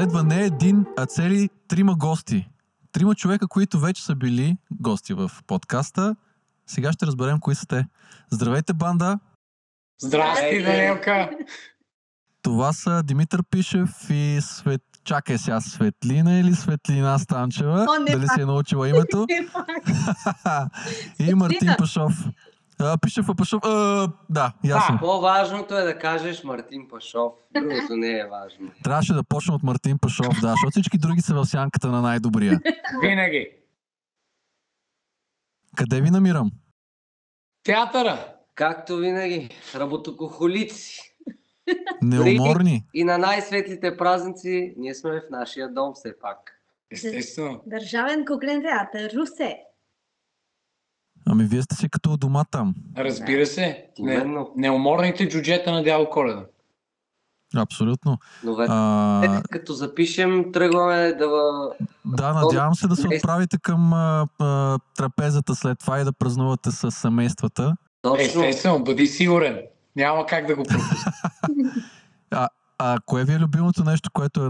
Последва не един, а цели 3 гости. 3 човека, които вече са били гости в подкаста. Сега ще разберем кои са те. Здравейте, банда! Здрасти, Данелка! Това са Димитър Пишев и Чакай сега, Светлина или Светлина Станчева? Дали си е научила името? И Мартин Пашов. Пишев Пашов. Да, ясно. По-важното е да кажеш Мартин Пашов. Другото не е важно. Трябваше да почнем от Мартин Пашов, да, защото всички други са в сянката на най-добрия. Винаги. Къде ви намирам? Театъра. Както винаги, работокохолици. Неуморни. И на най-светлите празници ние сме в нашия дом все пак. Естествено. Държавен куклен театър, Русе. Ами вие сте си като дома там. Разбира се. Именно. Неуморните джуджета на Дядо Коледа. Абсолютно. Но като запишем, тръгваме да... Да, надявам се да се отправите към трапезата след това и да празнувате с семействата. Точно. Естествено, бъди сигурен. Няма как да го пропусна. Кое ви е любимото нещо, което е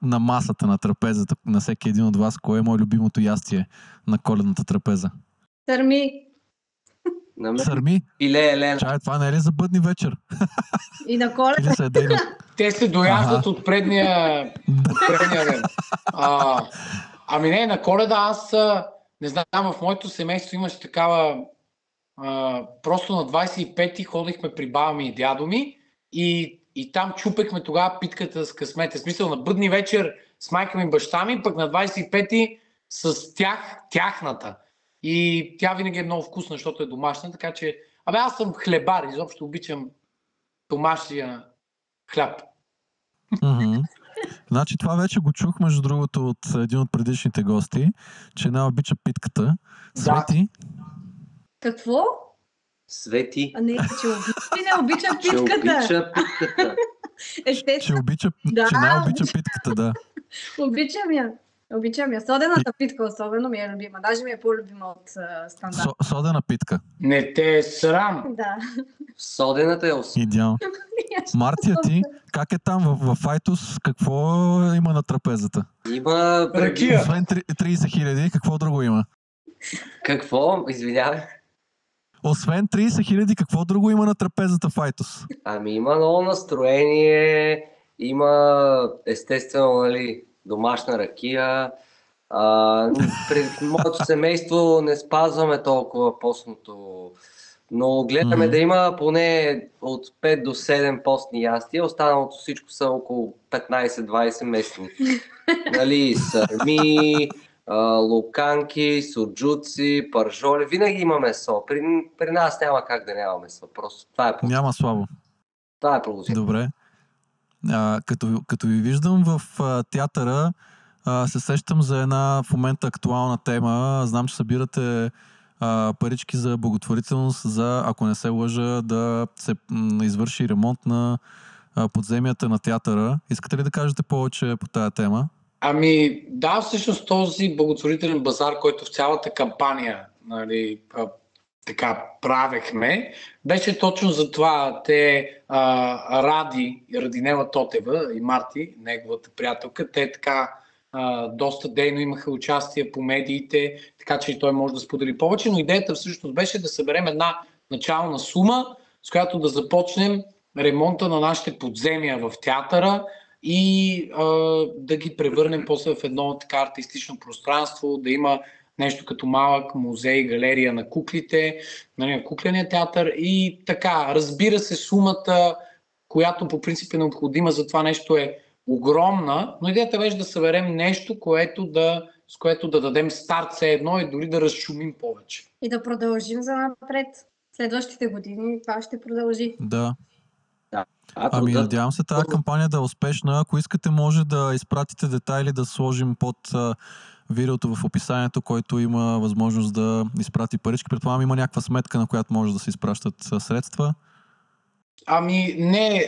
на масата, на трапезата, на всеки един от вас? Кое е мое любимото ястие на коледната трапеза? Сърми. Сърми? Пиле Елена. Чай, това не е ли за бъдни вечер? И на Коледа. Или се е дейно? Те се дояждат от предния ден. Ами не, на Коледа аз не знам, в моето семейство имаше такава... просто на 25-ти ходихме при баба ми и дядо ми и там чупехме тогава питката с късмете. В смисъл на бъдни вечер с майка ми и баща ми, пък на 25-ти с тяхната. И тя винаги е много вкусна, защото е домашна, така че... аз съм хлебар, изобщо обичам домашния хляб. Значи това вече го чух, между другото, от един от предишните гости, че не обича питката. Свети? Какво? Свети. Не, че не обича питката. Че обича питката. Естествено. Че не обича питката, да. Обичам я. Содената питка особено ми е любима. Даже ми е по-любима от стандарт. Содена питка. Не те е срам. Да. Содената е идеално. Мартия, ти как е там в Айтос? Какво има на трапезата? Има... Ракия. Освен 30 000, какво друго има? Какво? Извинявай. Освен 30 000, какво друго има на трапезата в Айтос? Ами има много настроение, има естествено, домашна ракия. При моето семейство не спазваме толкова постното, но гледаме да има поне от 5 до 7 постни ястия, останалото всичко са около 15-20 местни. Сърми, луканки, суджуци, пържоли, винаги има месо. При нас няма как да няма месо. Просто това е положение. Няма слабо. Това е положение. Добре. Като ви виждам в театъра, се сещам за една в момента актуална тема. Знам, че събирате парички за благотворителност, за, ако не се лъжа, да се извърши ремонт на подземията на театъра. Искате ли да кажете повече по тая тема? Ами да, всъщност този благотворителен базар, който в цялата кампания така правехме, беше точно за това. Радинела Тотева и Марти, неговата приятелка, те така доста дейно имаха участие по медиите, така че и той може да сподели повече, но идеята всъщност беше да съберем една начална сума, с която да започнем ремонта на нашите подземия в театъра и да ги превърнем после в едно така артистично пространство, да има нещо като малък музей, галерия на куклите, на кукления театър и така, разбира се, сумата, която по принцип е необходима за това нещо е огромна, но идеята беше да съберем нещо, с което да дадем старт все едно и дори да разшумим повече. И да продължим за напред. Следващите години това ще продължи. Да. Надявам се тази кампания да е успешна. Ако искате, може да изпратите детайли, да сложим под видеото в описанието, който има възможност да изпрати парички. Предполагам, има някаква сметка, на която може да се изпращат средства. Ами не,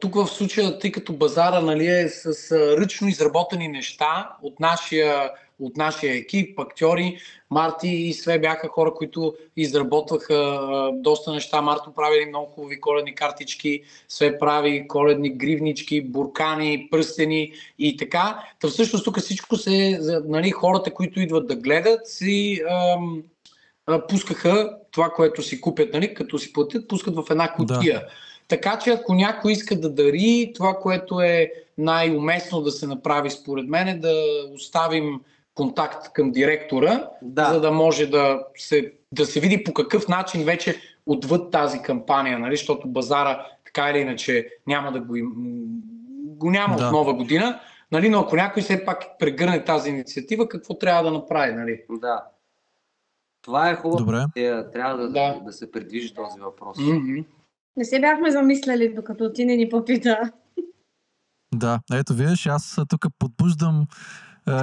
тук в случая, тъй като базара е с ръчно изработени неща от нашия от нашия екип, актьори. Марти и Све бяха хора, които изработваха доста неща. Марто прави много хубави коледни картички, Све прави коледни гривнички, буркани, пръстени и така. Та всъщност тук всичко се, нали, хората, които идват да гледат, си пускаха това, което си купят, нали, като си платят, пускат в една кутия. Да. Така че ако някой иска да дари, това, което е най-уместно да се направи според мен, е да оставим контакт към директора, за да може да се види по какъв начин вече отвъд тази кампания, нали, защото базара така или иначе няма да го няма от нова година, нали, но ако някой все пак прегърне тази инициатива, какво трябва да направи? Нали? Да. Това е хубаво. Трябва да се придвижи този въпрос. Mm-hmm. Не се бяхме замисляли, докато ти не ни попита. Да, ето виж, аз тук подбуждам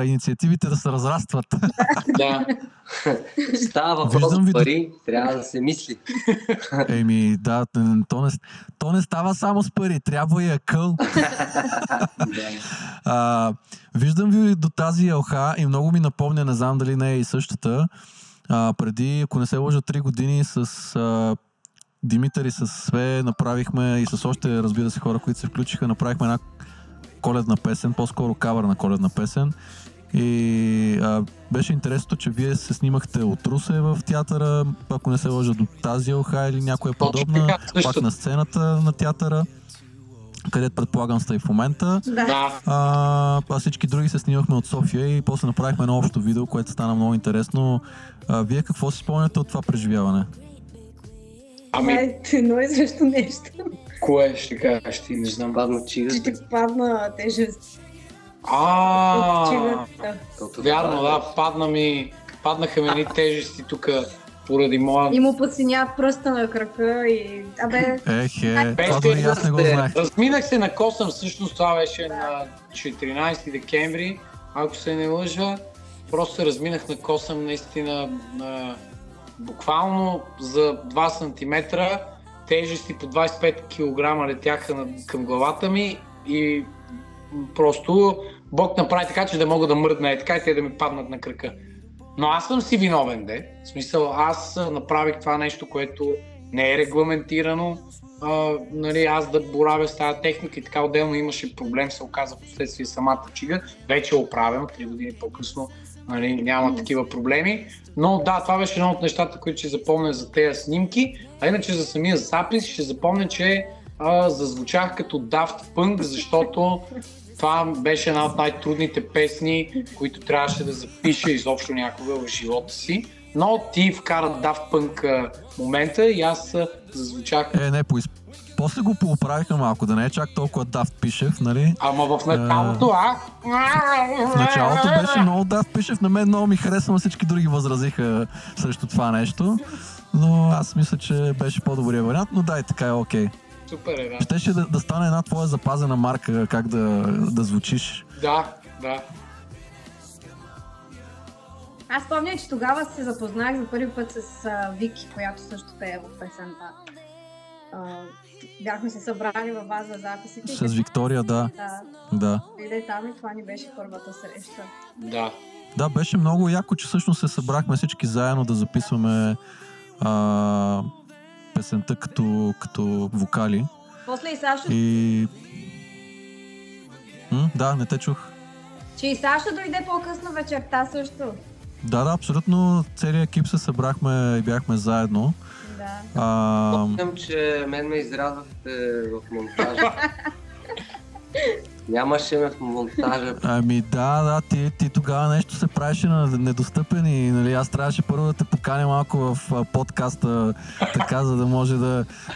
инициативите да се разрастват. Да. Става въпрос за пари, трябва да се мисли. Еми, да, то не става само с пари, трябва и акъл. Виждам ви до тази елха и много ми напомня, не знам дали не е и същата. Преди, ако не се лъжа, 3 години с Димитър и с Све направихме и с още, разбира се, хора, които се включиха, направихме една коледна песен, по-скоро кавър на коледна песен. И беше интересно, че вие се снимахте от Русе в театъра, ако не се лъжа, до тази елха или някоя подобна, пак на сцената на театъра, където предполагам сте и в момента. Да. А всички други се снимахме от София и после направихме едно общо видео, което стана много интересно. Вие какво си спомняте от това преживяване? Едно и също нещо. Кое ще кажеш ти? Не знам. Падна чигата. Че ти падна тежест. Вярно, да. Паднаха ми едни тежести тук поради моя... И му подсиня пръста на крака и... това дори аз не го знаех. Разминах се на косъм, всъщност това беше на 14 декември, ако се не лъжа. Просто се разминах на косъм наистина буквално за 2 см, тежести по 25 кг летяха към главата ми и просто Бог направи така, че да мога да мръдна и така и те да ми паднат на крака. Но аз съм си виновен, в смисъл, аз направих това нещо, което не е регламентирано, нали, аз да боравя с тази техника и така отделно имаше проблем, се оказа последствие самата чига, вече е оправено, 3 години по-късно, нали, няма такива проблеми, но да, това беше едно от нещата, които ще запомня за тези снимки, а иначе за самия запис ще запомня, че зазвучах като Daft Punk, защото това беше една от най-трудните песни, които трябваше да запиша изобщо някога в живота си. Но ти вкара Daft Punk момента и аз зазвучах... После го поуправиха малко, да не е чак толкова Daft Пишев, нали? Ама в началото, В началото беше много Daft Пишев, на мен много ми хареса, но всички други възразиха срещу това нещо. Но аз мисля, че беше по-добрия вариант, но да, и така е окей. Супер е, да. Щеше да стане една твоя запазена марка, как да звучиш. Да. Аз помня, че тогава се запознах за първи път с Вики, която също пее в песента. Бяхме се събрали във вас за записите. С Виктория, да. Иде там и това ни беше първата среща. Да. Да, беше много яко, че всъщност се събрахме всички заедно да записваме песента като вокали. После и Сашо... Да, не те чух. Че и Сашо дойде по-късно вечерта също. Да, абсолютно. Целият екип се събрахме и бяхме заедно. Да. Помням, че мен ме изрязахте в монтажа. Нямаше ме в монтажа. Ами да, ти тогава нещо се правеше на недостъпен и нали, аз трябваше първо да те поканя малко в подкаста, така, за да може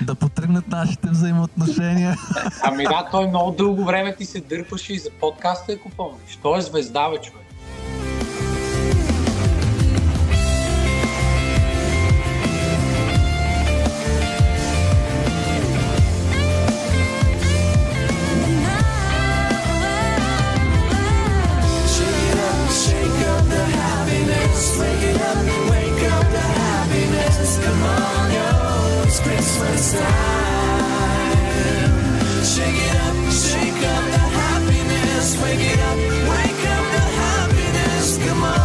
да потръгнат нашите взаимоотношения. Ами да, той много дълго време ти се дърпаше и за подкаста, ако помниш. Той е звезда, бе, човек. Shake up the happiness, wake it up, wake up the happiness, come on.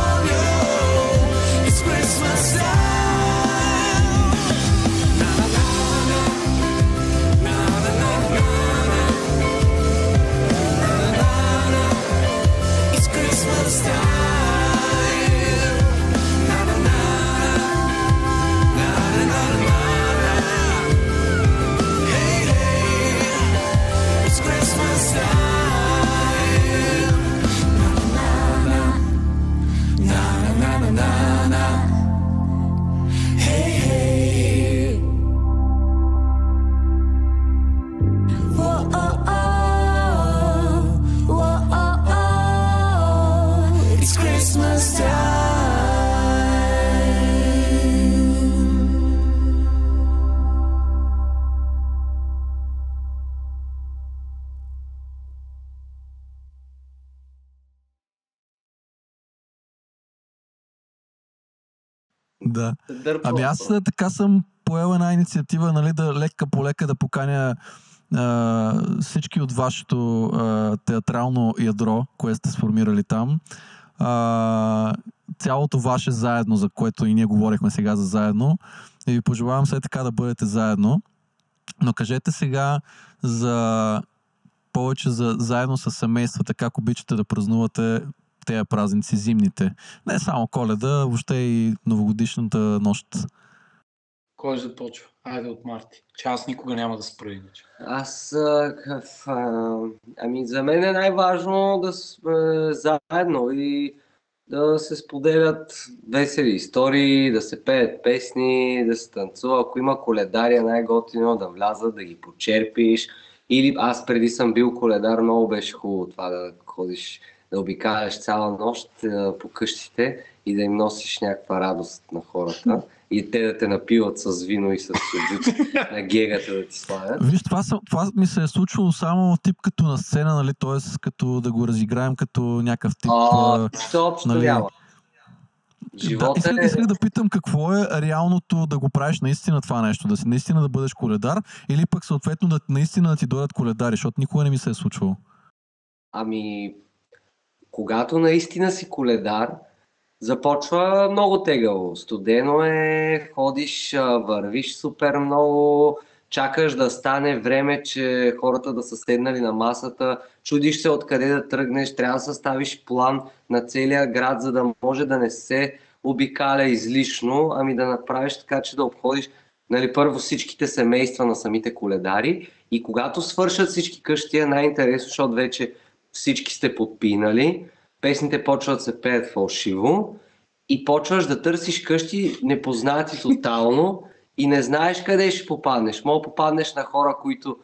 Да. Дърпа. Аз така съм поел една инициатива, нали, да лека по лека да поканя всички от вашето театрално ядро, което сте сформирали там. Цялото ваше заедно, за което и ние говорихме сега за заедно. И ви пожелавам все така да бъдете заедно. Но кажете сега повече за заедно с семействата, как обичате да празнувате тези празници зимните. Не само Коледа, въобще и новогодишната нощ. Кой започва? Айде от Марти. Че аз никога няма да спра иначе. За мен е най-важно да сме заедно и да се споделят весели истории, да се пеят песни, да се танцува. Ако има коледари, най-готино да влязат, да ги почерпиш. Или аз преди съм бил коледар, много беше хубаво това да ходиш, да обикаляш цяла нощ по къщите и да им носиш някаква радост на хората. И те да те напиват с вино и с суджук на гегата да ти слагат. Виж, това ми се е случвало само тип като на сцена, нали, т.е. като да го разиграем като някакъв тип... Общо няма. Исках да питам какво е реалното да го правиш наистина това нещо, да си наистина да бъдеш коледар или пък съответно наистина да ти дойдат коледари, защото никога не ми се е случвало. Когато наистина си коледар, започва много тегаво. Студено е, ходиш, вървиш супер много, чакаш да стане време, че хората да са седнали на масата, чудиш се откъде да тръгнеш, трябва да съставиш план на целия град, за да може да не се обикаля излишно, да направиш така, че да обходиш първо всичките семейства на самите коледари и когато свършат всички къщи е най-интересно, защото вече всички сте подпинали, песните почват да се пеят фалшиво и почваш да търсиш къщи непознати тотално и не знаеш къде ще попаднеш. Мога попаднеш на хора, които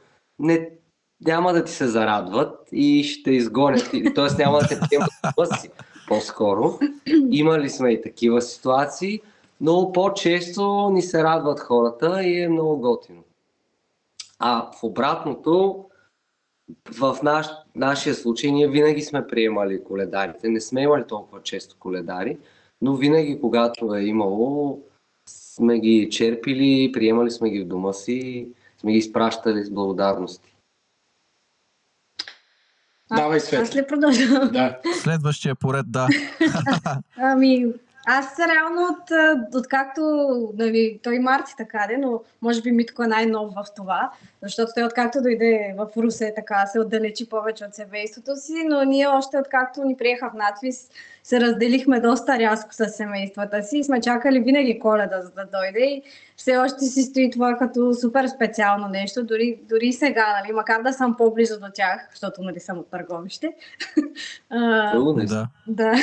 няма да ти се зарадват и ще изгонят, т.е. няма да те приемат си по-скоро. Имали сме и такива ситуации, но по-често ни се радват хората и е много готино. В обратното, в нашия случай ние винаги сме приемали коледарите. Не сме имали толкова често коледари, но винаги когато е имало, сме ги черпили, приемали сме ги в дома си, сме ги изпращали с благодарности. Давай, Свет. Аз ли продължавам? Да. Следващия поред, да. Аз реално откакто той Марти така но може би Митко е най-нов в това, защото той откакто дойде в Русе така се отдалечи повече от семейството си, но ние още откакто ни приеха в Надвис се разделихме доста рязко с семействата си и сме чакали винаги Коледа за да дойде и все още си стои това като супер специално нещо, дори сега, макар да съм по-близо до тях, защото съм от Търговище. Да.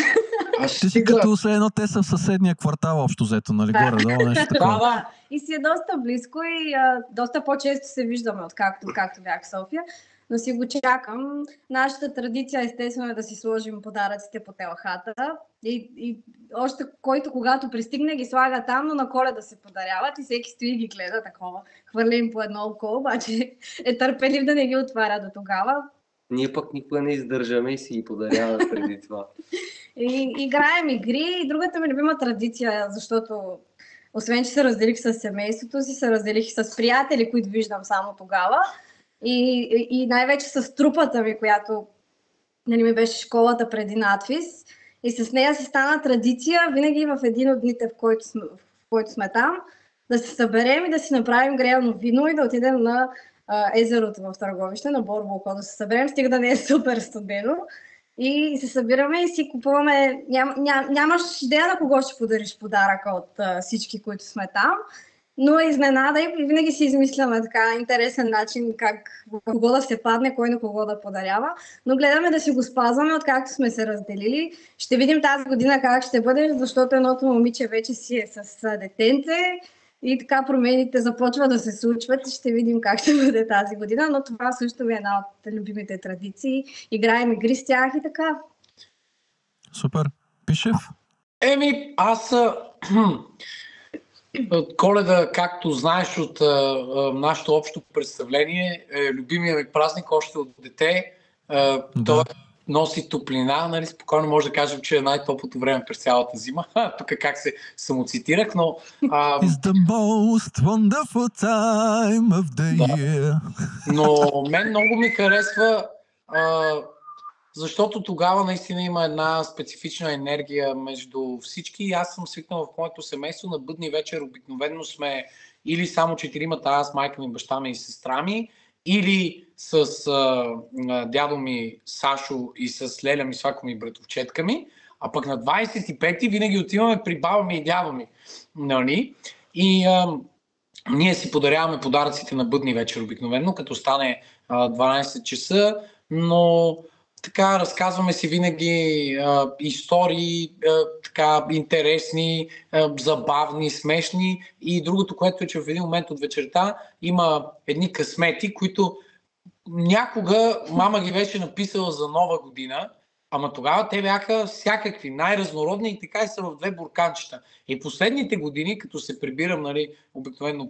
Ти си като все едно те са в съседния квартал общо взето, нали, горе-долу, нещо такова. Да. И си е доста близко и доста по-често се виждаме, откакто бях в София, но си го чакам. Нашата традиция естествено е да си сложим подаръците по телхата и още който когато пристигне ги слага там, но на Коледа се подаряват и всеки стои и ги гледа такова. Хвърля им по едно око, обаче е търпелив да не ги отваря до тогава. Ние пък никога не издържаме и си ги подаряваме преди това. И играем игри и другата ми любима традиция, защото освен, че се разделих с семейството си, се разделих и с приятели, които виждам само тогава. И най-вече с трупата ми, която ми беше школата преди надвис. И с нея си стана традиция винаги в един от дните, в който сме там, да се съберем и да си направим грелно вино и да отидем на езерото в Търговище, на Борбоко, да се съберем, стига да не е супер студено. И се събираме и си купуваме. Нямаш идея на кого ще подариш подаръка от всички, които сме там. но изненада и винаги си измисляме така интересен начин как кого да се падне, кой на кого да подарява. Но гледаме да си го спазваме, откакто сме се разделили. Ще видим тази година как ще бъде, защото едното момиче вече си е с детенце и така промените започват да се случват и ще видим как ще бъде тази година, но това също е една от любимите традиции. Играем игри с тях и така. Супер. Пишев? Аз Коледа, както знаеш от нашето общо представление, любимия ми празник още от дете. Той носи топлина, нали, спокойно може да кажем, че е най-топлото време през цялата зима. Тук как се самоцитирах, но... It's the most wonderful time of the year. Но мен много ми харесва, защото тогава наистина има една специфична енергия между всички. И аз съм свикнал в моето семейство на бъдни вечер. Обикновено сме или само четиримата, аз, майка ми, баща ми и сестра ми, или с дядо ми Сашо и с Леля ми, свако ми, братовчетка ми. А пък на 25-ти винаги отиваме при баба ми и дядо ми. Нали? И ние си подаряваме подаръците на бъдни вечер обикновено, като стане 12 часа, но така разказваме си винаги истории, така интересни, забавни, смешни. И другото, което е, че в един момент от вечерта има едни късмети, които някога мама ги беше написала за Нова година, ама тогава те бяха всякакви, най-разнородни и така и са в две бурканчета. И последните години, като се прибирам, нали, обикновено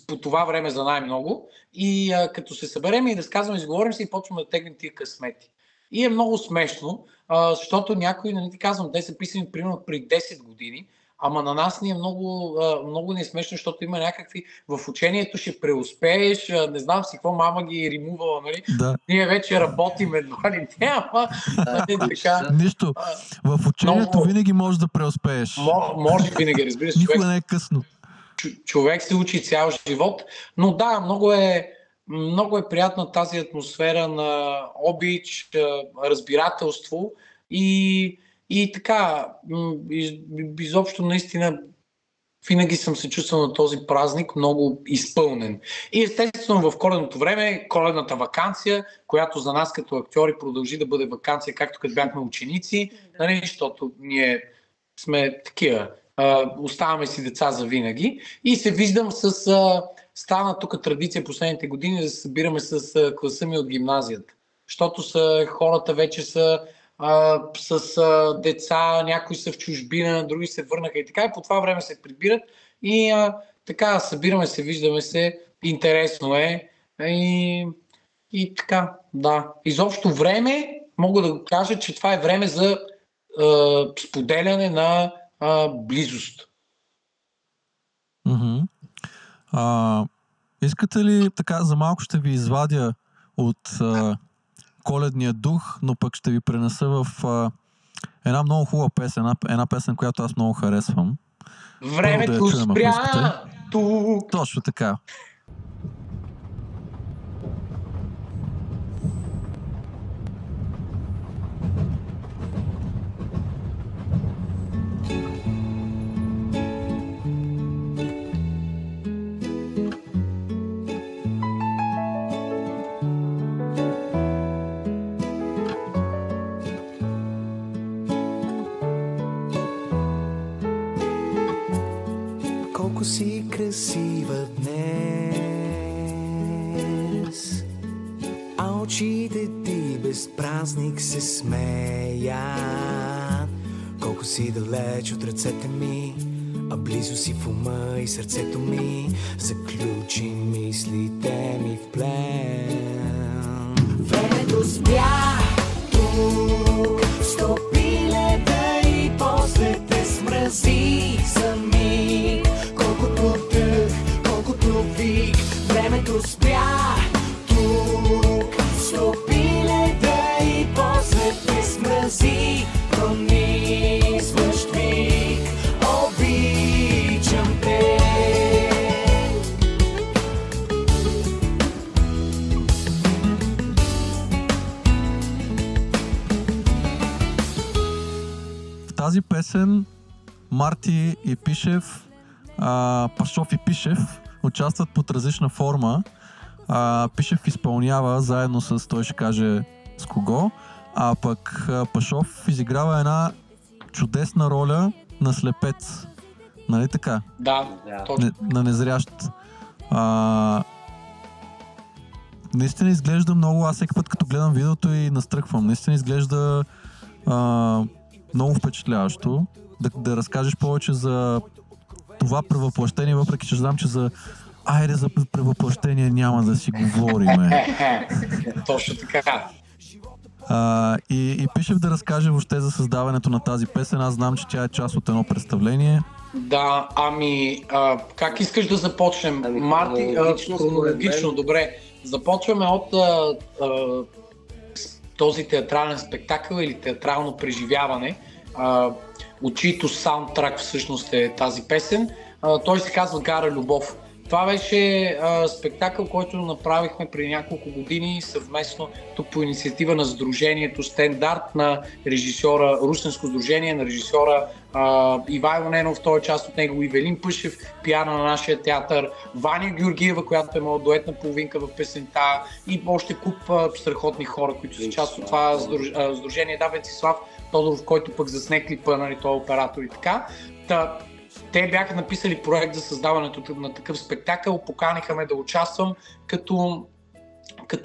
по това време за най-много, и като се съберем и разказваме, изговорим се и почваме да теглим тия късмети. И е много смешно, защото някои, нали ти казвам, те са писани примерно при 10 години, ама на нас ни е много не е смешно, защото има някакви в учението ще преуспееш, не знам си какво мама ги е римувала, нали? Да. Ние вече работим едва ли не, ама така. Нищо. В учението винаги можеш да преуспееш. Може винаги, разбира се. Никога не е късно. Човек се учи цял живот, но да, много е приятна тази атмосфера на обич, разбирателство и така, изобщо наистина винаги съм се чувствал на този празник много изпълнен. И естествено в коледното време, коледната ваканция, която за нас като актьори продължи да бъде ваканция, както като бяхме ученици, нали, защото ние сме такива. Оставаме си деца за винаги и се виждам стана тук традиция последните години да се събираме с класа ми от гимназията, защото хората вече са с деца, някои са в чужбина, други се върнаха и така и по това време се прибират и така събираме се, виждаме се, интересно е и така, да. Изобщо време, мога да кажа, че това е време за споделяне на близост. Искате ли, така за малко ще ви извадя от коледния дух, но пък ще ви пренеса в една много хубава песен, една песен, която аз много харесвам. Времето спря тук. Точно така. Колко си красива днес, а очите ти без празник се смеят. Колко си далеч от ръцете ми, а близо си в ума и сърцето ми. Заключи мислите ми в плен. Времето спря тук, стопи леда и после те смрази сами. Колкото дъх, колкото вик, времето спря тук, стопи леда и после те смрази. Пронисващ вик, обичам те. В тази песен Марти и Пишев Пашов и Пишев участват под различна форма. Пишев изпълнява заедно с, той ще каже с кого, а пък Пашов изиграва една чудесна роля на слепец. Нали така? Да, точно. На незрящ. Наистина изглежда много, аз всеки път като гледам видеото и настръхвам. Наистина изглежда много впечатляващо. Да разкажеш повече за това превъплъщение, въпреки че знам, че за за превъплъщение няма да си говориме. Точно така. И Пишев да разкаже въобще за създаването на тази песен. Аз знам, че тя е част от едно представление. Да, как искаш да започнем? Марти, хронологично, добре. Започваме от този театрален спектакъл или театрално преживяване, от чийто саундтрак всъщност е тази песен. Той се казва Гара Любов. Това беше спектакъл, който направихме преди няколко години съвместно тук по инициатива на Сдружението Стендарт на режисьора, Русенско сдружение на режисьора Ивайло Ненов, той е част от него, Ивелин Пъшев, пиана на нашия театър, Ваня Георгиева, която е моя дуетна половинка в песента и още куп страхотни хора, които са част от това сдружение. Да, Венцислав Тодоров, който пък засне клипа, нали, той е оператор и така. Те бяха написали проект за създаването на такъв спектакъл, поканиха ме да участвам като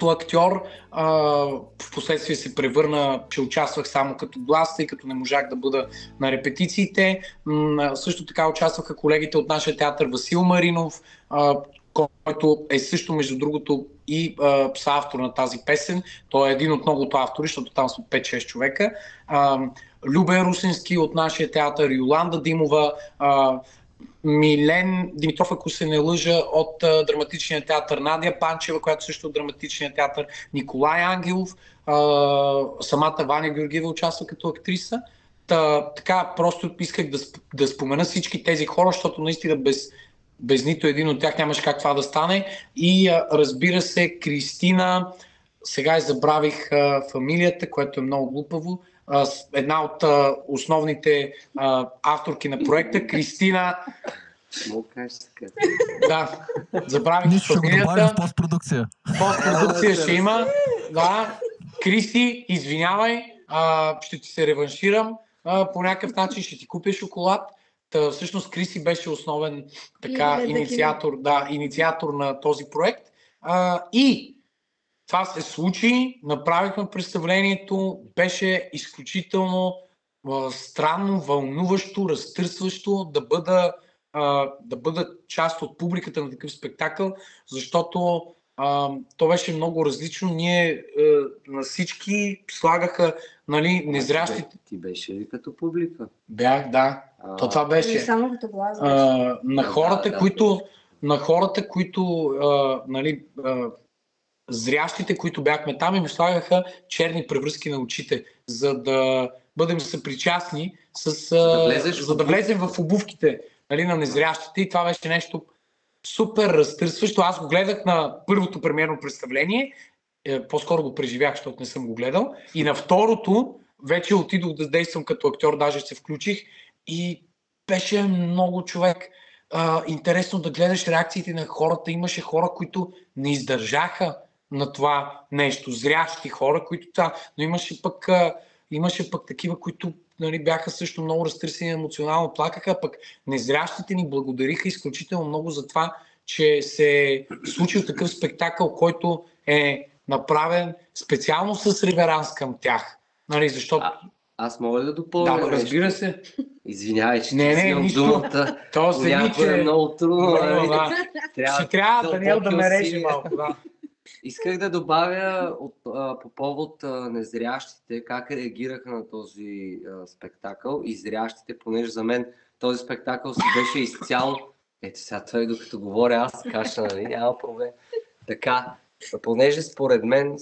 актьор. В последствие се превърна, че участвах само като глас, тъй като не можах да бъда на репетициите. Също така участваха колегите от нашия театър Васил Маринов, който е също, между другото, и съавтор на тази песен. Той е един от многото автори, защото там са 5-6 човека. Любен Русински от нашия театър, Йоланда Димова, Милен Димитров, ако се не лъжа, от драматичния театър, Надя Панчева, която също от драматичния театър, Николай Ангелов, самата Ваня Георгиева участва като актриса. Така, просто исках да спомена всички тези хора, защото наистина без нито един от тях нямаше как това да стане. И разбира се, Кристина, сега забравих фамилията, което е много глупаво, една от основните авторки на проекта, Кристина. Да, забравих фамилията. Нищо ще го добавим в постпродукция. Постпродукция ще има. Да, Кристи, извинявай, ще ти се реванширам. По някакъв начин ще ти купя шоколад. Всъщност Криси беше основен инициатор на този проект. И това се случи, направихме представлението, беше изключително странно, вълнуващо, разтърсващо да бъда част от публиката на такъв спектакъл, защото то беше много различно. Ние на всички слагаха, нали, незрящите. Ти беше ли като публика? Бях, да. Това беше. Само като глас. На хората, които нали, зрящите, които бяхме там, им слагаха черни превръзки на очите, за да бъдем съпричастни за да влезем в обувките, нали, на незрящите, и това беше нещо супер разтърсващо. Аз го гледах на първото премиерно представление, по-скоро го преживях, защото не съм го гледал, и на второто вече отидох да действам като актьор, даже се включих и беше много, човек, интересно да гледаш реакциите на хората. Имаше хора, които не издържаха на това нещо, зрящи хора, които но имаше пък такива, които, нали, бяха също много разтърсени, емоционално плакаха, пък незрящите ни благодариха изключително много за това, че се е случил такъв спектакъл, който е направен специално с реверанс към тях. Нали, защото... Аз мога да допълня. Да, разбира се. Извинявай, че не имам думата. То се е много трудно. Ще трябва Даниел да ме реже малко. Да. Исках да добавя по повод незрящите, как реагираха на този спектакъл и зрящите, понеже за мен този спектакъл си беше изцяло... Ето сега той, докато говоря, аз каша, нали, няма проблем. Така, понеже според мен,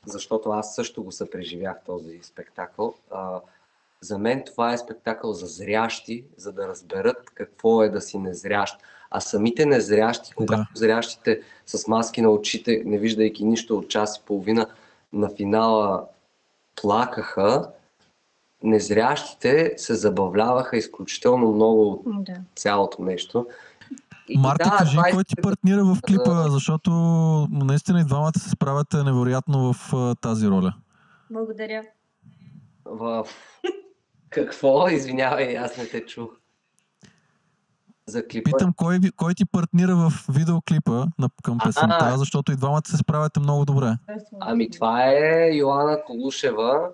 защото аз също го съпреживях този спектакъл, за мен това е спектакъл за зрящи, за да разберат какво е да си незрящ. А самите незрящи, когато зрящите с маски на очите, не виждайки нищо от час и половина, на финала плакаха, незрящите се забавляваха изключително много от Да. цялото нещо. И Марти, кажи, това кой ти партнира в клипа, защото наистина и двамата се справяте невероятно в тази роля. Благодаря. в... Какво? Извинявай, аз не те чух. За клипа. Питам, кой ти партнира в видеоклипа към песента, защото и двамата се справяте много добре. Ами това е Йоана Колушева.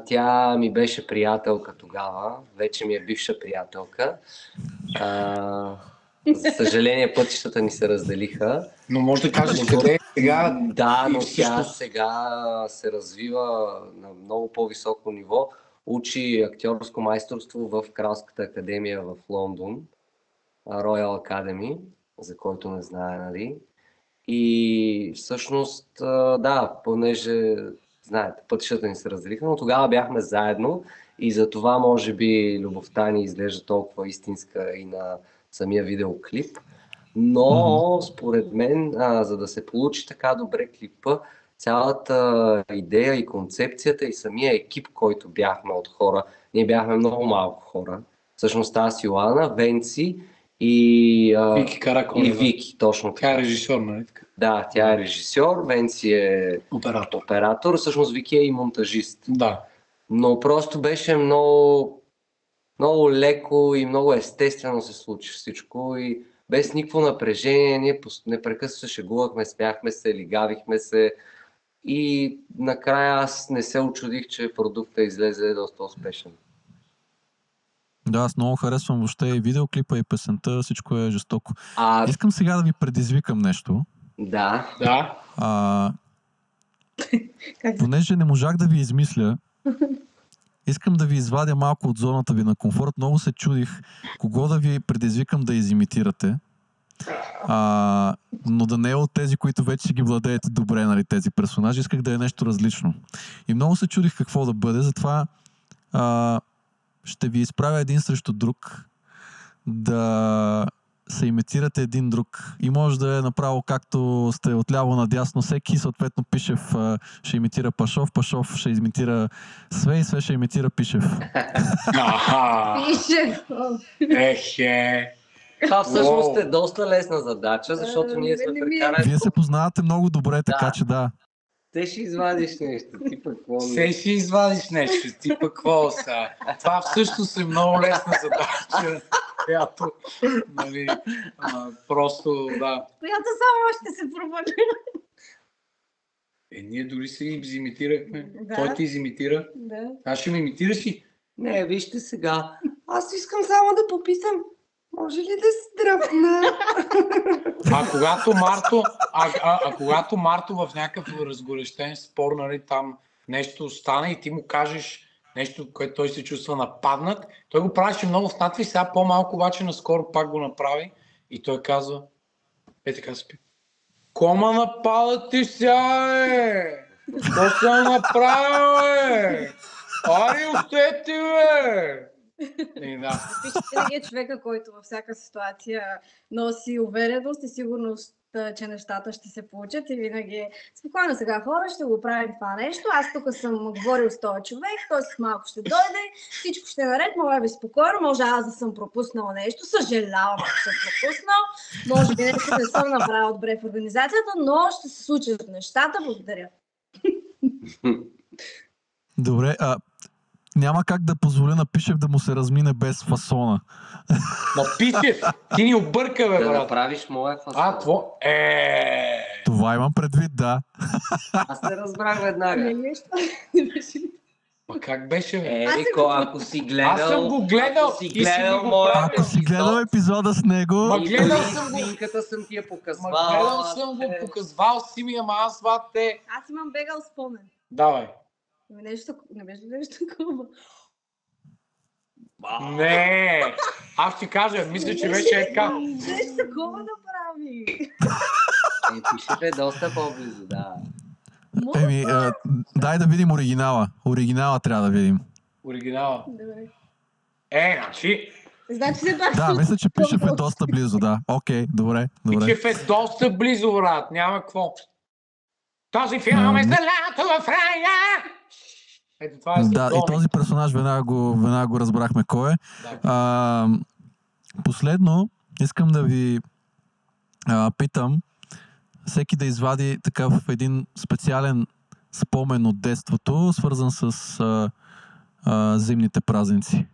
Тя ми беше приятелка тогава. Вече ми е бивша приятелка. За съжаление, пътищата ни се разделиха. Но може да кажеш къде е сега. Да, но всъщност- тя сега се развива на много по-високо ниво. Учи актьорско майсторство в Кралската академия в Лондон, Royal Academy, за който не знае, нали. И всъщност, да, понеже, знаете, пътищата ни се разделиха, но тогава бяхме заедно и за това може би любовта ни изглежда толкова истинска и на самия видеоклип. Но, според мен, за да се получи така добре клипа, цялата идея и концепцията и самия екип, който бяхме от хора, ние бяхме много малко хора. Всъщност аз, Йоана, Венци и Вики Караколева. и Вики, точно така. Тя е режисьор, нали така? Да, тя е режисьор, Венци е оператор, всъщност Вики е и монтажист. Да. Но просто беше много, много леко и много естествено се случи всичко и без никакво напрежение, ние непрекъснато се шегувахме, смяхме се, лигавихме се и накрая аз не се очудих, че продуктът излезе доста успешен. Да, аз много харесвам въобще и видеоклипа, и песента, всичко е жестоко. А, Искам сега да ви предизвикам нещо. да, Да. Понеже не можах да ви измисля, искам да ви извадя малко от зоната ви на комфорт. Много се чудих кого да ви предизвикам да изимитирате. Но да не е от тези, които вече си ги владеете добре, нали, тези персонажи. Исках да е нещо различно. И много се чудих какво да бъде, затова ще ви изправя един срещу друг, да се имитирате един друг. И може да е направо както сте отляво надясно. Всеки съответно Пишев ще имитира Пашов, Пашов ще имитира Свей, Свей ще имитира Пишев. Аха. Пише. Ехе. това всъщност е доста лесна задача, защото ние сме прекарали. Вие се познавате много добре, така че да. Те ще извадиш нещо, ти пък какво ми? Се ще извадиш нещо, ти пък какво са. Това всъщност е много лесна задача, която, нали, просто, да. Която само ще се провали. Ние дори се изимитирахме. Да. Той те изимитира. Да. Аз ще ме имитираш ли? Не, вижте сега. Аз искам само да попитам. Може ли да се дръпна? Когато Марто в някакъв разгорещен спор, нали, там нещо стане и ти му кажеш нещо, което той се чувства нападнат, той го правеше много в надви, сега по-малко обаче наскоро пак го направи и той казва, така спи. Кома напада ти сега, бе? Какво съм направил, бе? Ари, усети, бе! И да. Пише винаги е човека, който във всяка ситуация носи увереност и сигурност, че нещата ще се получат и винаги е спокойно сега хора, ще го правим това нещо. Аз тук съм говорил с този човек, той след малко ще дойде, всичко ще е наред, моля ви спокойно, може аз да съм пропуснал нещо, съжалявам, че съм пропуснал, може би нещо не съм направил добре в организацията, но ще се случат нещата, благодаря. Добре, няма как да позволя на Пишев да му се размине без фасона. Ма Пишев, ти ни обърка, бе, Да брат. направиш моя фасон. Тво... Това имам предвид, да. Аз не разбрах веднага. Не нещо, не беше ли? Ма как беше, бе? Ерико, ако си гледал... Аз съм го гледал ако си и си гледал го моя правил. Ако си гледал епизода с него, Ма гледал съм го. Снимката съм ти я показвал. Гледал съм го, показвал си ми, ама аз те. Аз имам бегал спомен. Давай. Нещо, не беше нещо такова. Не, аз ти кажа, мисля, че беше така. Нещо такова направи. Пишев е доста по-близо, да. дай да видим оригинала. Оригинала трябва да видим. Оригинала. Добре. Значи, Значи се пак. Да, мисля, че Пишев е доста близо, да. Окей, добре. Пишев е доста близо, брат, няма какво. Този филм е за лято в рая. Ето това е Да, и Домик. този персонаж веднага го разбрахме кой е. Да. Последно, искам да ви питам всеки да извади такъв един специален спомен от детството, свързан с зимните празници.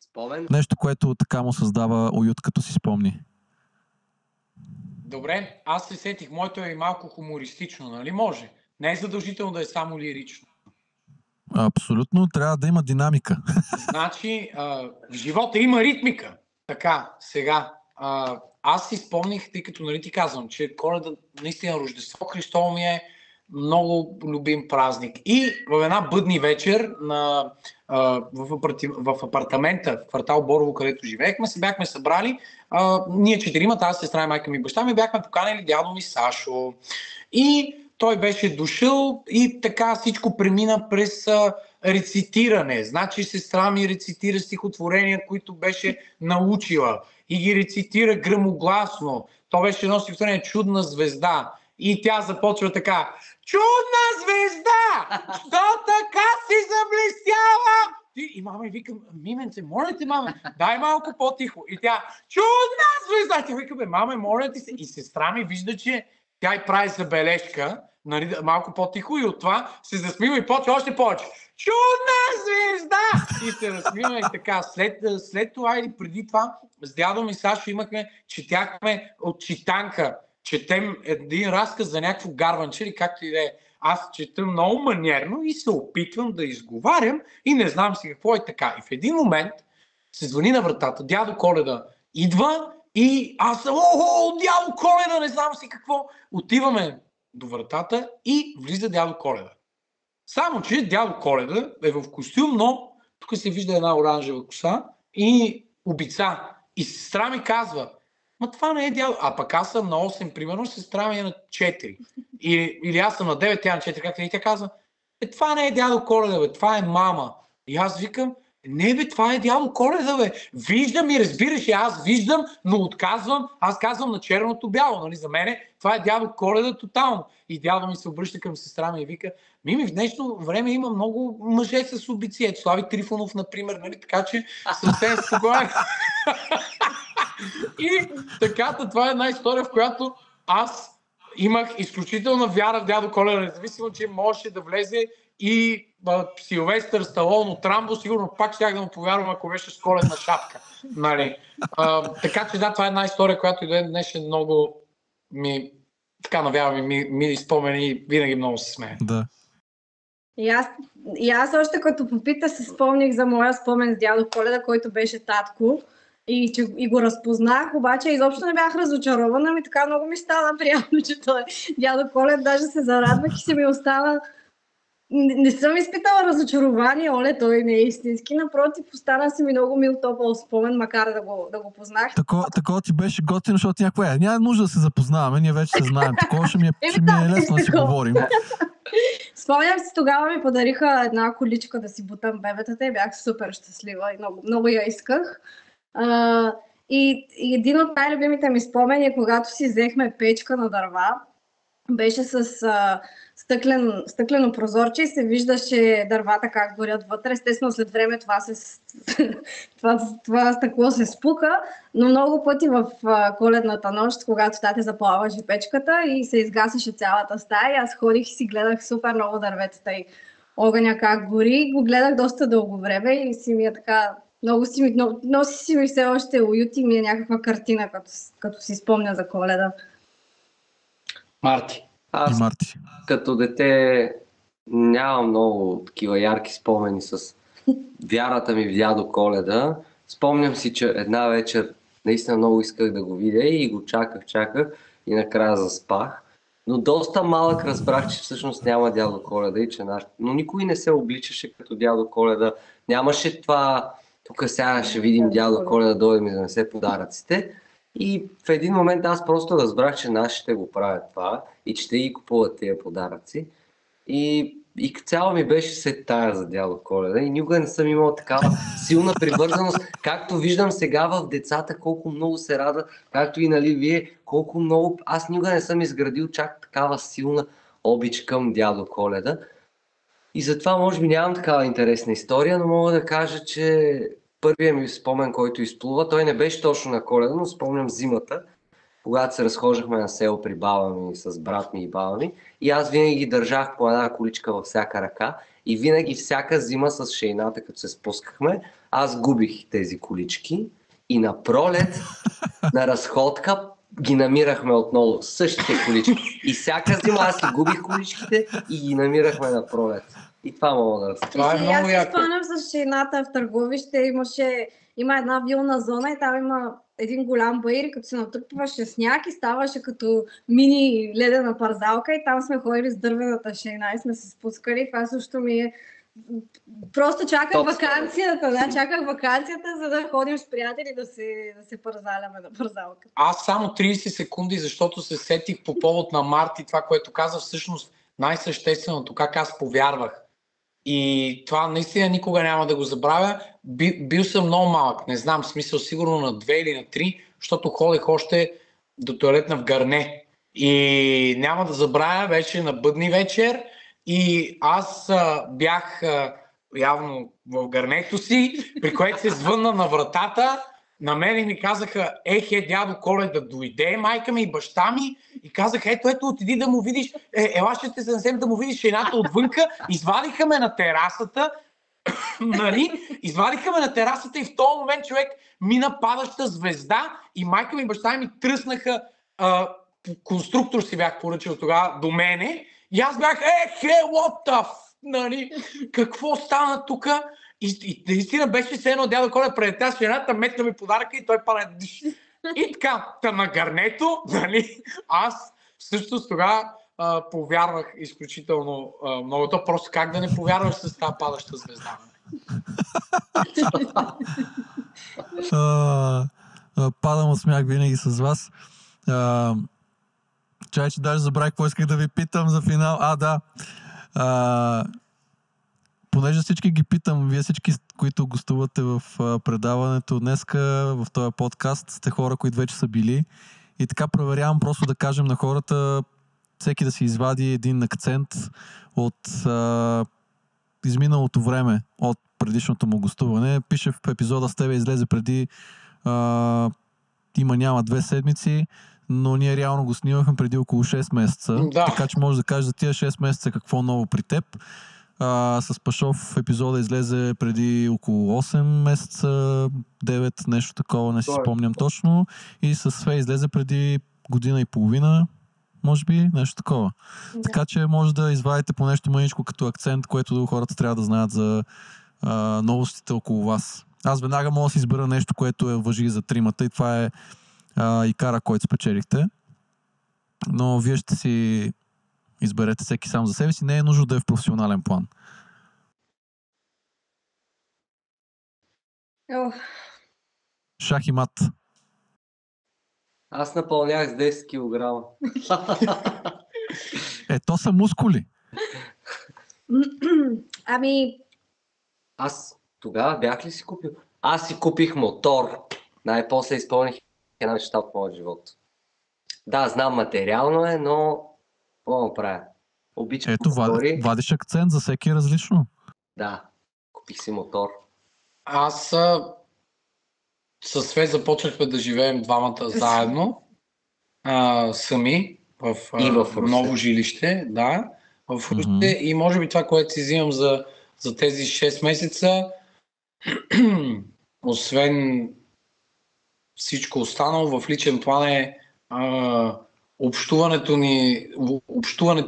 Спомен? Нещо, което така му създава уют, като си спомни. Добре, аз се сетих, моето е и малко хумористично, нали може? Не е задължително да е само лирично. Абсолютно, трябва да има динамика. Значи, в живота има ритмика. Така, сега, аз си спомних, тъй като нали ти казвам, че Коледа, наистина Рождество Христово ми е много любим празник. И в една бъдни вечер в апартамента в квартал Борово, където живеехме, се бяхме събрали. Ние четиримата, аз, сестра и майка ми, баща ми, бяхме поканили дядо ми Сашо. И той беше дошъл и така всичко премина през рецитиране. Значи сестра ми рецитира стихотворения, които беше научила и ги рецитира гръмогласно. То беше едно стихотворение "Чудна звезда". И тя започва така: "Чудна звезда, що така си заблестяла?" И мама викам: "Мименце, моля те, маме, дай малко по-тихо." И тя: "Чудна звезда." Тя вика: "Маме, моля ти се." И сестра ми вижда, че тя й прави забележка, нали, малко по-тихо, и от това се засмива и почва още повече: "Чудна звезда!" И се разсмива и така. След това или преди това с дядо ми Сашо четяхме от читанка. Четем един разказ за някакво гарванче или както и да е. Аз чета много манерно и се опитвам да изговарям и не знам си какво е така. И в един момент се звъни на вратата, дядо Коледа идва и аз съм: "Охо, дядо Коледа, не знам си какво." Отиваме до вратата и влиза дядо Коледа. Само че дядо Коледа е в костюм, но тук се вижда една оранжева коса и обица. И сестра ми казва: "Ма това не е дядо." А пък аз съм на 8, примерно, сестра ми е на 4. Или аз съм на 9, тя на 4. Как и тя казва: "Това не е дядо Коледа, бе, това е мама." И аз викам: "Не, бе, това е дядо Коледа, бе. Виждам и разбираш, аз виждам, но отказвам. Аз казвам на черното бяло, нали? За мене това е дядо Коледа тотално." И дядо ми се обръща към сестра ми и вика: "Мими, в днешно време има много мъже с обици. Ето Слави Трифонов, например, нали? Така че съвсем спокоен." И така, това е една история, в която аз имах изключителна вяра в дядо Коледа, независимо, че можеше да влезе и Силвестър Сталон от Рамбо, сигурно пак щях да му повярвам, ако беше с коледна шапка. Нали? Така че да, това е една история, която и до днешен много така навява ми спомени и винаги много се смея. Да. И аз още като попита се спомних за моя спомен с дядо Коледа, който беше татко. И го разпознах, обаче изобщо не бях разочарована, така много ми стана приятно, че той е дядо Колед, даже се зарадвах и се ми остана. Не съм изпитала разочарование, оле, той не е истински, напротив, остана си ми много мил топъл спомен, макар да го познах. Такова ти беше готино, защото няма нужда да се запознаваме, ние вече се знаем, такова ще ми е лесно да си говорим. Спомням си, тогава ми подариха една количка да си бутам бебетата и бях супер щастлива и много я исках. И един от най-любимите ми спомени е когато си взехме печка на дърва. Беше с стъклено прозорче и се виждаше дървата как горят вътре. Естествено, след време това стъкло се спука, но много пъти в коледната нощ, когато тате заплаваше печката и се изгасеше цялата стая, аз ходих и си гледах супер много дърветата и огъня как гори. Го гледах доста дълго време и си ми е така... Носи си ми все още уют и ми е някаква картина, като си спомня за Коледа. Марти. Аз Марти. като дете нямам много такива ярки спомени с вярата ми в дядо Коледа. Спомням си, че една вечер наистина много исках да го видя и го чаках и накрая заспах. Но доста малък разбрах, че всъщност няма дядо Коледа и че но никой не се обличаше като дядо Коледа. Нямаше това: тук сега ще видим дядо Коледа, дойде ми да занесе подаръците. И в един момент аз просто разбрах, че нашите го правят това и че те ги купуват тия подаръци. И цяло ми беше след тая за дядо Коледа и никога не съм имал такава силна привързаност, както виждам сега в децата, колко много се радват, както и нали вие, колко много... Аз никога не съм изградил чак такава силна обич към дядо Коледа. И затова може би нямам такава интересна история, но мога да кажа, че първият ми спомен, който изплува, той не беше точно на Коледа, но спомням зимата, когато се разхождахме на село при баба ми с брат ми и баба ми. И аз винаги ги държах по една количка във всяка ръка. И винаги всяка зима с шейната, като се спускахме, аз губих тези колички. И на пролет, на разходка, ги намирахме отново. Същите колички. И всяка зима аз си губих количките и ги намирахме на пролет. И това мога да... Това е много Аз се яко. спомням с шейната в Търговище. Има една вилна зона и там има един голям баир, като се натрупваше сняг и ставаше като мини ледена парзалка и там сме ходили с дървената шейна и сме се спускали. Това също ми е... Просто чаках ваканцията, за да ходим с приятели да се парзаляме на парзалка. Аз само 30 секунди, защото се сетих по повод на Марти, това, което каза всъщност най-същественото, как аз повярвах. И това наистина никога няма да го забравя. Бил съм много малък, не знам, смисъл сигурно на 2 или на 3, защото ходех още до тоалетна в Гърне. И няма да забравя, вече на бъдни вечер и аз бях явно в гърнето си, при което се звънна на вратата. На мен и ми казаха, дядо Коледа дойде, майка ми и баща ми, и казаха, ето, отиди да му видиш, ела ще те занесем да му видиш едната отвънка. Извадиха ме на терасата, нали? Извадиха ме на терасата и в този момент човек мина падаща звезда и майка ми и баща ми тръснаха, конструктор си бях поръчал тогава до мене и аз бях, what the нали? Какво стана тук? И наистина беше все едно дядо Коледа пред тази едната, метна ми подаръка и той пане. И така, на гърнето, нали, аз всъщност тогава повярвах изключително много. То просто как да не повярваш с тази падаща звезда. Падам от смях винаги с вас. Чай, че даже забравих какво исках да ви питам за финал. Да. Понеже всички ги питам, вие всички, които гостувате в предаването днеска, в този подкаст, сте хора, които вече са били. И така проверявам просто да кажем на хората, всеки да си извади един акцент от изминалото време, от предишното му гостуване. Пише в епизода с тебе, излезе преди няма 2 седмици, но ние реално го снимахме преди около 6 месеца. Да. Така че може да кажеш за тия 6 месеца какво ново при теб. С Пашов епизода излезе преди около 8 месеца, 9, нещо такова, не си спомням точно. И с Свей излезе преди година и половина, може би, нещо такова. Да. Така че може да извадите по нещо мъничко като акцент, което хората трябва да знаят за новостите около вас. Аз веднага мога да си избера нещо, което важи за тримата и това е Икара, който спечелихте. Но вие ще си изберете всеки сам за себе си. Не е нужно да е в професионален план. Шах и мат. Аз напълнях с 10 кг. То са мускули. Аз тогава бях ли си купил? Аз си купих мотор. Най-после изпълних една неща от моят живот. Да, знам, материално е, но какво да правя? Обичам мотори. Вадиш акцент, за всеки е различно. Да, купих си мотор. Аз с Све започнахме да живеем двамата заедно, сами, в ново жилище, да, в Русе. И може би това, което си взимам за тези 6 месеца, освен всичко останало, в личен план е общуването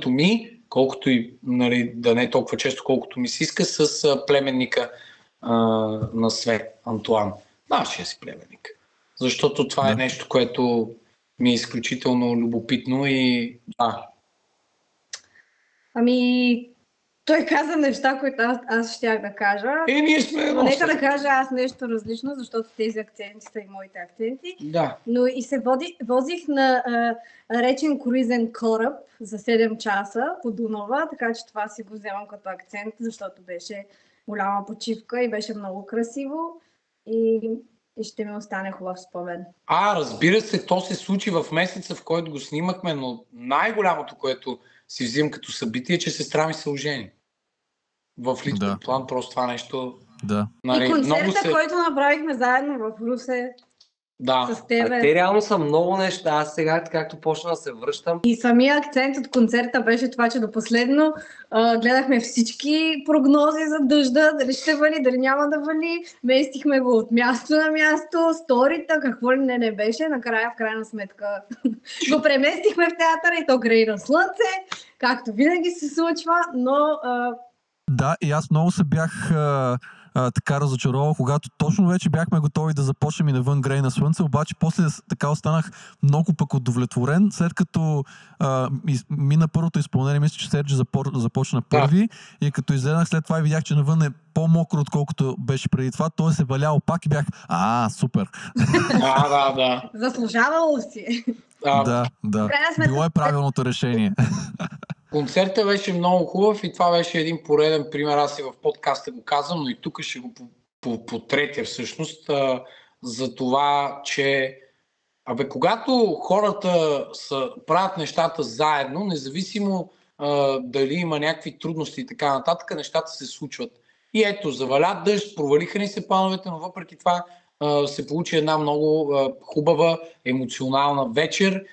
ми, колкото и нали, да не е толкова често, колкото ми се иска, с племенника на Све, Антуан, нашия си племенник. Защото това е нещо, което ми е изключително любопитно и да. Той каза неща, които аз щях да кажа. Ние сме. Но нека да кажа аз нещо различно, защото тези акценти са и моите акценти. Да. Но и се возих на речен круизен кораб за 7 часа по Дунава, така че това си го вземам като акцент, защото беше голяма почивка и беше много красиво. И и ще ми остане хубав спомен. Разбира се, то се случи в месеца, в който го снимахме, но най-голямото, което си взимам като събитие, е, че сестра ми се ожени. В личен план, просто това нещо... Да. И концерта, който направихме заедно в Русе, с тебе. Те реално са много неща. Аз сега, както почна да се връщам. И самия акцент от концерта беше това, че до последно гледахме всички прогнози за дъжда, дали ще вали, дали няма да вали. Местихме го от място на място, сторита, какво ли не беше. Накрая, в крайна сметка, го преместихме в театъра и то грее на слънце, както винаги се случва, но... Да, и аз много се бях така разочаровал, когато точно вече бяхме готови да започнем и навън грей на слънце, обаче после така останах много пък удовлетворен, след като мина първото изпълнение, мисля, че Серджи започна първи и като изгледах след това и видях, че навън е по-мокро, отколкото беше преди това, той се валял пак и бях, супер. Да. Заслужавало си. Да. Било е правилното решение. Концертът беше много хубав и това беше един пореден пример. Аз и в подкаста го казвам, но и тук ще го потретя всъщност за това, че когато хората правят нещата заедно, независимо дали има някакви трудности и така нататък, нещата се случват. И ето, заваля дъжд, провалиха ни се плановете, но въпреки това се получи една много хубава, емоционална вечер.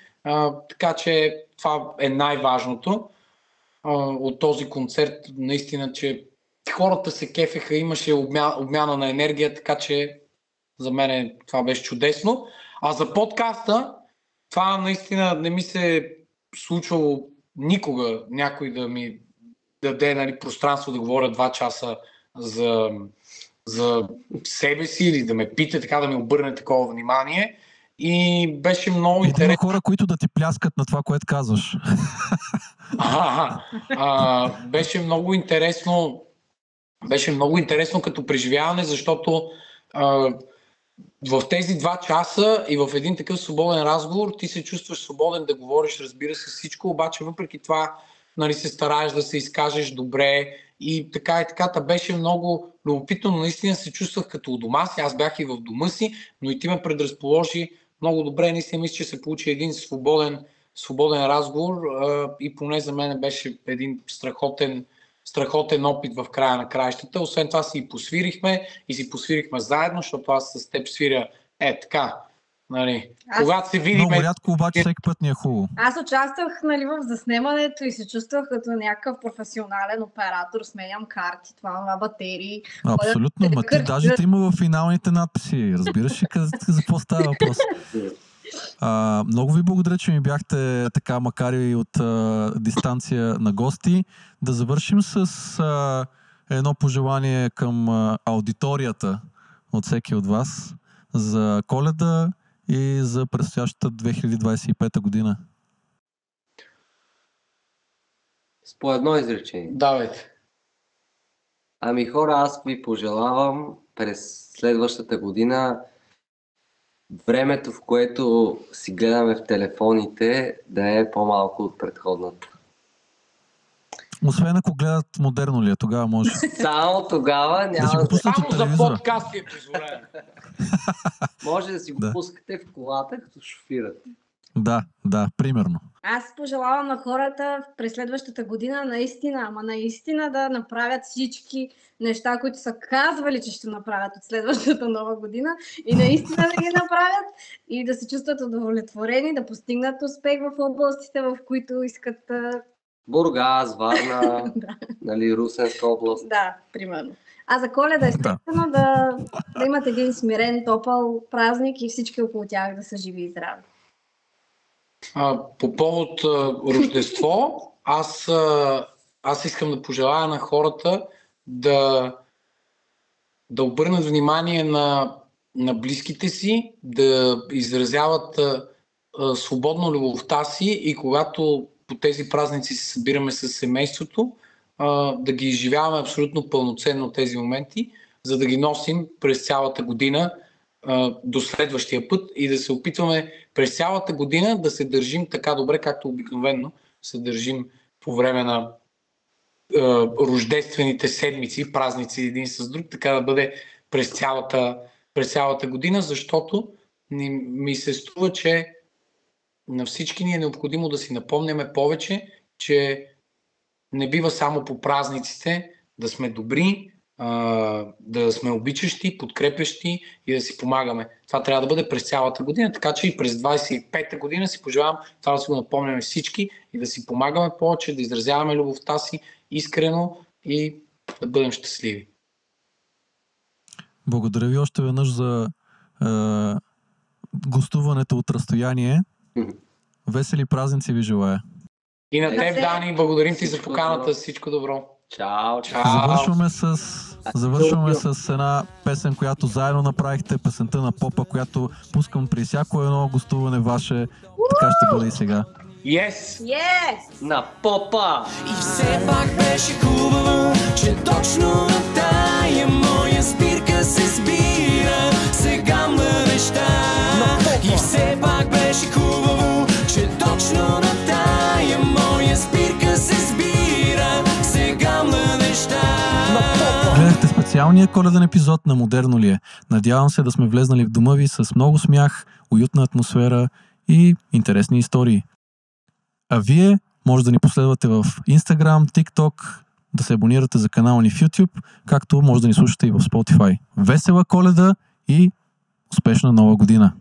Така че това е най-важното от този концерт. Наистина, че хората се кефеха, имаше обмяна на енергия, така че за мен това беше чудесно. А за подкаста, това наистина не ми се е случвало никога някой да ми даде пространство да говоря 2 часа за себе си или да ме пита, така да ми обърне такова внимание. И беше много интересно. Има хора, които да ти пляскат на това, което казваш. Беше много интересно. Беше много интересно като преживяване, защото в тези 2 часа и в един такъв свободен разговор ти се чувстваш свободен да говориш, разбира се, всичко, обаче въпреки това се стараеш да се изкажеш добре и така. Беше много любопитно, но наистина се чувствах като у дома си. Аз бях и в дома си, но и ти ме предразположи много добре. Наистина мисля, че се получи един свободен разговор и поне за мен беше един страхотен опит в края на краищата. Освен това си посвирихме заедно, защото аз с теб свиря така. Когато се видим... Много рядко, обаче всеки път ни е хубаво. Аз участвах в заснемането и се чувствах като някакъв професионален оператор, сменям карти, това батерии. Абсолютно, ти даже ти има в финалните надписи. Разбираш ли за какво става въпрос? Много ви благодаря, че ми бяхте така, макар и от дистанция на гости. Да завършим с едно пожелание към аудиторията от всеки от вас за Коледа и за предстоящата 2025 година. С по едно изречение. Давайте. Хора, аз ви пожелавам през следващата година времето, в което си гледаме в телефоните, да е по-малко от предходната. Освен ако гледат модерно ли е, тогава може. Само тогава няма да... Само за подкасти е позволено. Може да си го пускате в колата, като шофирате. Да, примерно. Аз пожелавам на хората през следващата година наистина да направят всички неща, които са казвали, че ще направят от следващата нова година и наистина да ги направят и да се чувстват удовлетворени, да постигнат успех в областите, в които искат. Бургас, Варна, Русенска област. Да, примерно. А за Коледа естествено да имат един смирен, топъл празник и всички около тях да са живи и здрави. По повод Рождество, аз искам да пожелая на хората да обърнат внимание на близките си, да изразяват свободно любовта си и когато по тези празници се събираме с семейството, да ги изживяваме абсолютно пълноценно тези моменти, за да ги носим през цялата година до следващия път и да се опитваме през цялата година да се държим така добре, както обикновено се държим по време на рождествените седмици, празници един с друг, така да бъде през цялата през цялата година, защото ми се струва, че на всички ни е необходимо да си напомняме повече, че не бива само по празниците да сме добри, да сме обичащи, подкрепящи и да си помагаме. Това трябва да бъде през цялата година, така че и през 25-та година си пожелавам това да си го напомняме всички и да си помагаме повече, да изразяваме любовта си искрено и да бъдем щастливи. Благодаря ви още веднъж за гостуването от разстояние. Весели празници ви желая. И на теб, Дани, благодарим ти за поканата. Всичко добро. Чао, чао. Завършваме с една песен, която заедно направихте, песента на Попа, която пускам при всяко едно гостуване ваше. Така ще бъде и сега. Yes! На Попа! И все пак беше хубаво, че точно на тая моя спирка се спира сега младежта. И все пак беше хубаво, че точно на тая моя спирка се спира сега младежта. Гледахте специалния коледен епизод на Модерно ли е? Надявам се да сме влезнали в дома ви с много смях, уютна атмосфера и интересни истории. А вие може да ни последвате в Instagram, TikTok, да се абонирате за канала ни в YouTube, както може да ни слушате и в Spotify. Весела Коледа и успешна нова година!